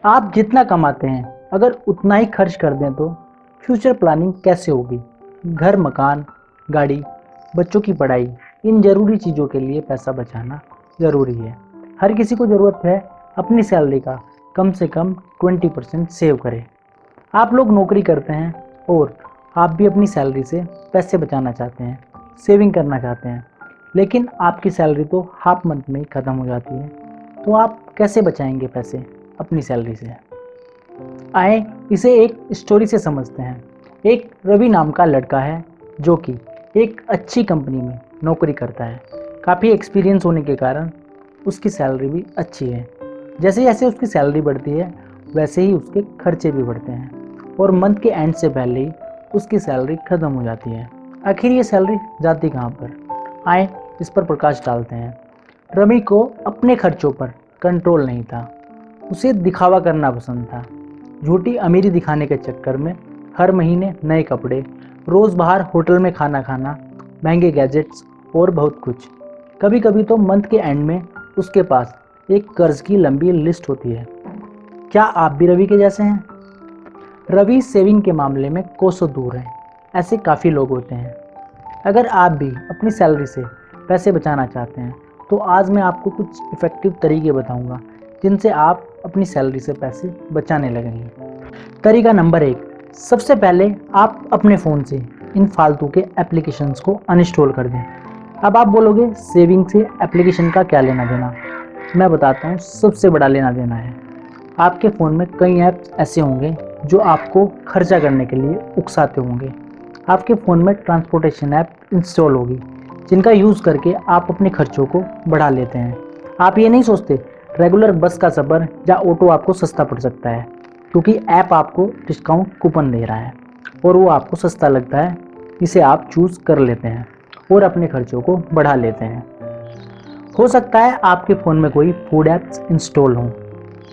आप जितना कमाते हैं अगर उतना ही खर्च कर दें तो फ्यूचर प्लानिंग कैसे होगी। घर, मकान, गाड़ी, बच्चों की पढ़ाई, इन ज़रूरी चीज़ों के लिए पैसा बचाना ज़रूरी है। हर किसी को ज़रूरत है अपनी सैलरी का कम से कम 20% सेव करें। आप लोग नौकरी करते हैं और आप भी अपनी सैलरी से पैसे बचाना चाहते हैं, सेविंग करना चाहते हैं, लेकिन आपकी सैलरी तो हाफ मंथ में ही ख़त्म हो जाती है। तो आप कैसे बचाएंगे पैसे अपनी सैलरी से? आए इसे एक स्टोरी से समझते हैं। एक रवि नाम का लड़का है जो कि एक अच्छी कंपनी में नौकरी करता है। काफ़ी एक्सपीरियंस होने के कारण उसकी सैलरी भी अच्छी है। जैसे जैसे उसकी सैलरी बढ़ती है वैसे ही उसके खर्चे भी बढ़ते हैं और मंथ के एंड से पहले ही उसकी सैलरी ख़त्म हो जाती है। आखिर ये सैलरी जाती कहाँ पर? आए इस पर प्रकाश डालते हैं। रवि को अपने खर्चों पर कंट्रोल नहीं था। उसे दिखावा करना पसंद था। झूठी अमीरी दिखाने के चक्कर में हर महीने नए कपड़े, रोज़ बाहर होटल में खाना खाना, महंगे गैजेट्स और बहुत कुछ। कभी कभी तो मंथ के एंड में उसके पास एक कर्ज की लंबी लिस्ट होती है। क्या आप भी रवि के जैसे हैं? रवि सेविंग के मामले में कोसों दूर है। ऐसे काफ़ी लोग होते हैं। अगर आप भी अपनी सैलरी से पैसे बचाना चाहते हैं तो आज मैं आपको कुछ इफ़ेक्टिव तरीके बताऊंगा जिनसे आप अपनी सैलरी से पैसे बचाने लगेंगे। तरीका नंबर 1, सबसे पहले आप अपने फ़ोन से इन फालतू के एप्लीकेशंस को अनइंस्टॉल कर दें। अब आप बोलोगे सेविंग से एप्लीकेशन का क्या लेना देना? मैं बताता हूँ, सबसे बड़ा लेना देना है। आपके फ़ोन में कई ऐप्स ऐसे होंगे जो आपको खर्चा करने के लिए उकसाते होंगे। आपके फ़ोन में ट्रांसपोर्टेशन ऐप इंस्टॉल होगी जिनका यूज़ करके आप अपने खर्चों को बढ़ा लेते हैं। आप ये नहीं सोचते रेगुलर बस का सफ़र या ऑटो आपको सस्ता पड़ सकता है क्योंकि ऐप आपको डिस्काउंट कूपन दे रहा है और वो आपको सस्ता लगता है, इसे आप चूज़ कर लेते हैं और अपने खर्चों को बढ़ा लेते हैं। हो सकता है आपके फ़ोन में कोई फूड ऐप्स इंस्टॉल हों।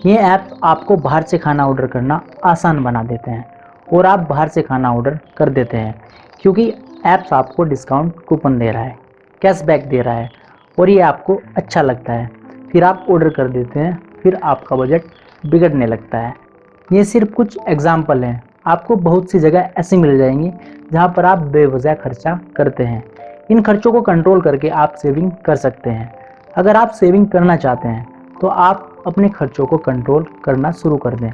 ये ऐप आपको बाहर से खाना ऑर्डर करना आसान बना देते हैं और आप बाहर से खाना ऑर्डर कर देते हैं क्योंकि ऐप्स आपको डिस्काउंट कूपन दे रहा है, कैशबैक दे रहा है और ये आपको अच्छा लगता है। फिर आप ऑर्डर कर देते हैं, फिर आपका बजट बिगड़ने लगता है। ये सिर्फ कुछ एग्जाम्पल हैं, आपको बहुत सी जगह ऐसी मिल जाएंगी जहाँ पर आप बेवजह खर्चा करते हैं। इन खर्चों को कंट्रोल करके आप सेविंग कर सकते हैं। अगर आप सेविंग करना चाहते हैं तो आप अपने खर्चों को कंट्रोल करना शुरू कर दें।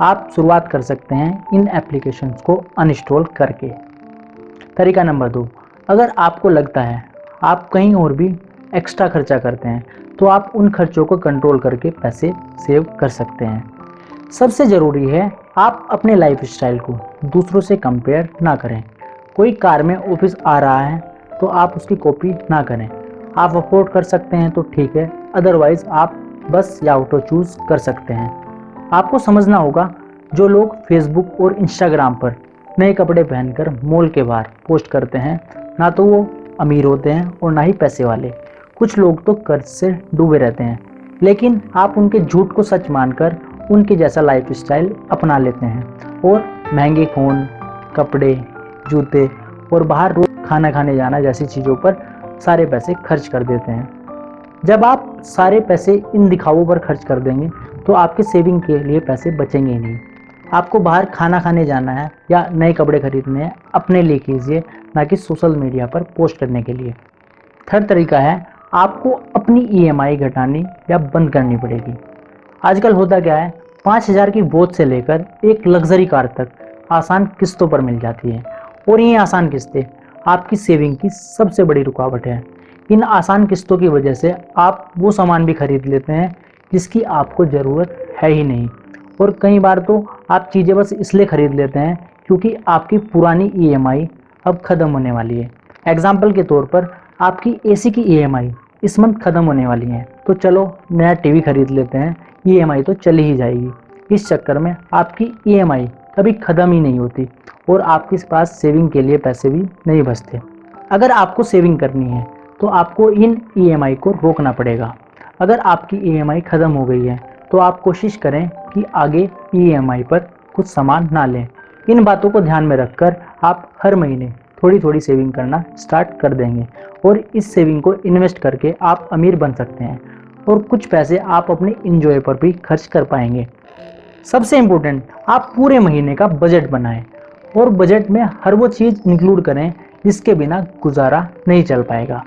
आप शुरुआत कर सकते हैं इन एप्लीकेशंस को अनइंस्टॉल करके। तरीका नंबर 2, अगर आपको लगता है आप कहीं और भी एक्स्ट्रा खर्चा करते हैं तो आप उन खर्चों को कंट्रोल करके पैसे सेव कर सकते हैं। सबसे ज़रूरी है आप अपने लाइफ स्टाइल को दूसरों से कंपेयर ना करें। कोई कार में ऑफिस आ रहा है तो आप उसकी कॉपी ना करें। आप अफोर्ड कर सकते हैं तो ठीक है, अदरवाइज आप बस या ऑटो चूज़ कर सकते हैं। आपको समझना होगा जो लोग फेसबुक और इंस्टाग्राम पर नए कपड़े पहनकर मॉल के बाहर पोस्ट करते हैं, ना तो वो अमीर होते हैं और ना ही पैसे वाले। कुछ लोग तो कर्ज से डूबे रहते हैं, लेकिन आप उनके झूठ को सच मानकर उनके जैसा लाइफ स्टाइल अपना लेते हैं और महंगे फ़ोन, कपड़े, जूते और बाहर रोज खाना खाने जाना जैसी चीज़ों पर सारे पैसे खर्च कर देते हैं। जब आप सारे पैसे इन दिखावों पर खर्च कर देंगे तो आपके सेविंग के लिए पैसे बचेंगे ही नहीं। आपको बाहर खाना खाने जाना है या नए कपड़े खरीदने हैं, अपने लिए कीजिए, ना कि सोशल मीडिया पर पोस्ट करने के लिए। थर्ड तरीका है आपको अपनी ईएमआई घटानी या बंद करनी पड़ेगी। आजकल होता क्या है, 5,000 की वॉच से लेकर एक लग्जरी कार तक आसान किस्तों पर मिल जाती है और ये आसान किस्तें आपकी सेविंग की सबसे बड़ी रुकावट है। इन आसान किस्तों की वजह से आप वो सामान भी खरीद लेते हैं जिसकी आपको ज़रूरत है ही नहीं और कई बार तो आप चीज़ें बस इसलिए खरीद लेते हैं क्योंकि आपकी पुरानी ईएमआई अब ख़त्म होने वाली है। एग्जाम्पल के तौर पर आपकी एसी की ईएमआई इस मंथ ख़त्म होने वाली है तो चलो नया टीवी खरीद लेते हैं, ईएमआई तो चली ही जाएगी। इस चक्कर में आपकी ईएमआई कभी ख़त्म ही नहीं होती और आपके पास सेविंग के लिए पैसे भी नहीं बचते। अगर आपको सेविंग करनी है तो आपको इन ईएमआई को रोकना पड़ेगा। अगर आपकी ईएमआई ख़त्म हो गई है तो आप कोशिश करें कि आगे ईएमआई पर कुछ सामान ना लें। इन बातों को ध्यान में रखकर आप हर महीने थोड़ी थोड़ी सेविंग करना स्टार्ट कर देंगे और इस सेविंग को इन्वेस्ट करके आप अमीर बन सकते हैं और कुछ पैसे आप अपने इंजॉय पर भी खर्च कर पाएंगे। सबसे इम्पोर्टेंट, आप पूरे महीने का बजट बनाएं और बजट में हर वो चीज़ इंक्लूड करें जिसके बिना गुजारा नहीं चल पाएगा।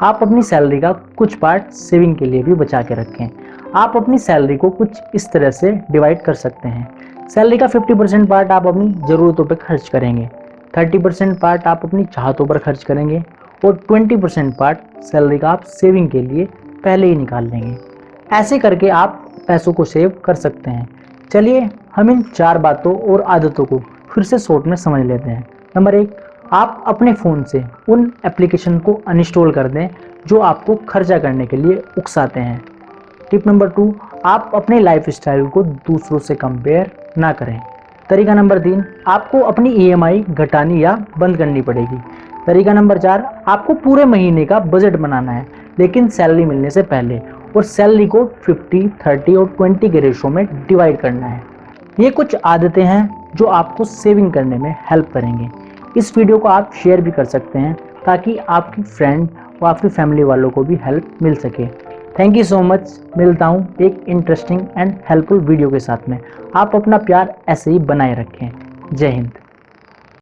आप अपनी सैलरी का कुछ पार्ट सेविंग के लिए भी बचा के रखें। आप अपनी सैलरी को कुछ इस तरह से डिवाइड कर सकते हैं। सैलरी का 50% पार्ट आप अपनी ज़रूरतों पर खर्च करेंगे, 30% पार्ट आप अपनी चाहतों पर खर्च करेंगे और 20% पार्ट सैलरी का आप सेविंग के लिए पहले ही निकाल लेंगे। ऐसे करके आप पैसों को सेव कर सकते हैं। चलिए हम इन 4 बातों और आदतों को फिर से शॉर्ट में समझ लेते हैं। नंबर 1, आप अपने फ़ोन से उन एप्लीकेशन को अनइंस्टॉल कर दें जो आपको खर्चा करने के लिए उकसाते हैं। टिप नंबर 2, आप अपने लाइफस्टाइल को दूसरों से कंपेयर ना करें। तरीका नंबर 3, आपको अपनी ईएमआई घटानी या बंद करनी पड़ेगी। तरीका नंबर 4, आपको पूरे महीने का बजट बनाना है लेकिन सैलरी मिलने से पहले, और सैलरी को 50, 30 और 20 के रेशो में डिवाइड करना है। ये कुछ आदतें हैं जो आपको सेविंग करने में हेल्प करेंगे। इस वीडियो को आप शेयर भी कर सकते हैं ताकि आपकी फ्रेंड और आपकी फैमिली वालों को भी हेल्प मिल सके। Thank you so much. मिलता हूँ एक इंटरेस्टिंग एंड हेल्पफुल वीडियो के साथ में। आप अपना प्यार ऐसे ही बनाए रखें। जय हिंद।